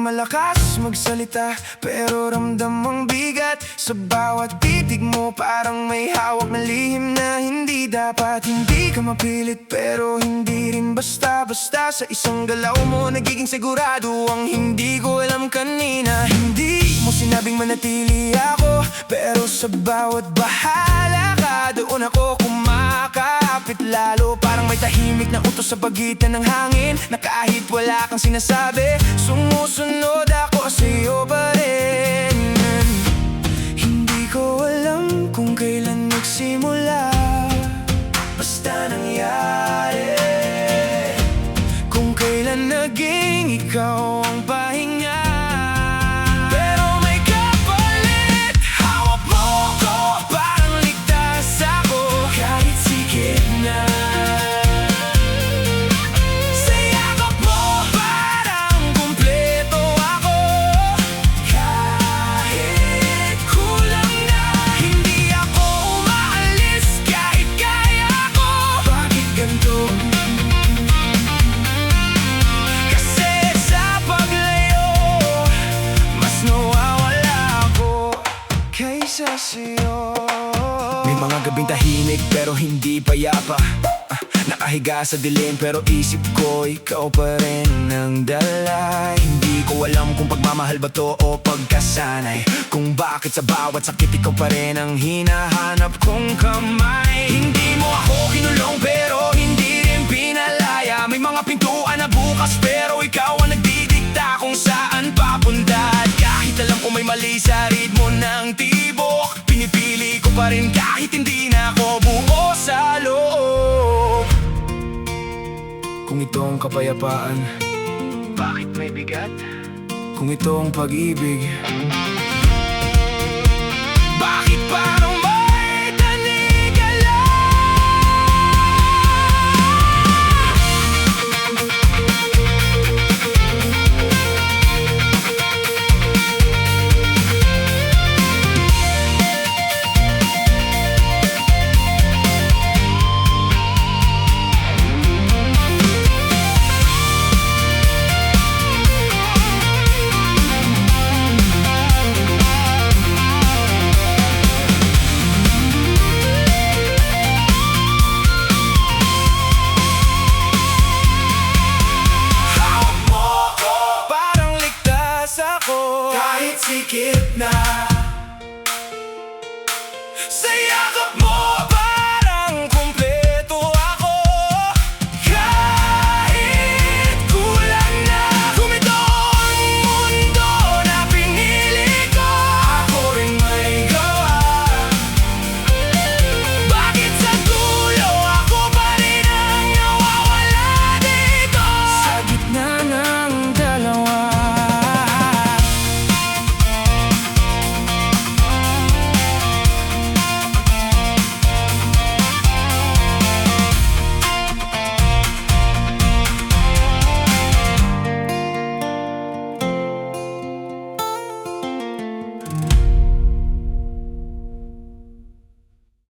malakas magsalita, pero ramdam ang bigat sa bawat titig mo. Parang may hawak na lihim na hindi dapat. Hindi ka mapilit pero hindi rin basta-basta. Sa isang galaw mo nagiging sigurado ang hindi ko alam kanina. Hindi mo sinabing manatili ako, pero sa bawat bahala ka, doon ako kumakapit lalo. Parang may tahimik na utos sa pagitan ng hangin, na kahit wala kang sinasabi, sumusunod ako sa'yo pa rin. Hindi ko alam kung kailan nagsimula, basta nangyari. Kung kailan naging ikaw ang pahinga, pero may kapalit. Hawak mo ko, parang ligtas ako, kahit sikip na. Sa yakap mo, parang kumpleto ako, kahit kulang na. Hindi ako umaalis kahit kaya ko. Bakit ganito? Kasi sa paglayo, mas nawawala ako kaysa sa'yo. May mga gabing tahimik pero hindi payapa, nakahiga sa dilim pero isip ko ikaw pa rin ang dala. Hindi ko alam kung pagmamahal ba to o pagkasanay, kung bakit sa bawat sakit ikaw pa rin ang hinahanap kong kamay. Hindi mo ako kinulong pero hindi rin pinalaya. May mga pintuan na bukas pero ikaw ang nagdidikta kung saan papunta. At kahit alam ko may mali sa ritmo ng tibok, pinipili ko pa rin kahit hindi na ako buo sa loob. Kung ito ang kapayapaan, bakit may bigat? Kung ito ang pag-ibig, bakit parang may tanigala? Kahit sikip na, sa yakap mo.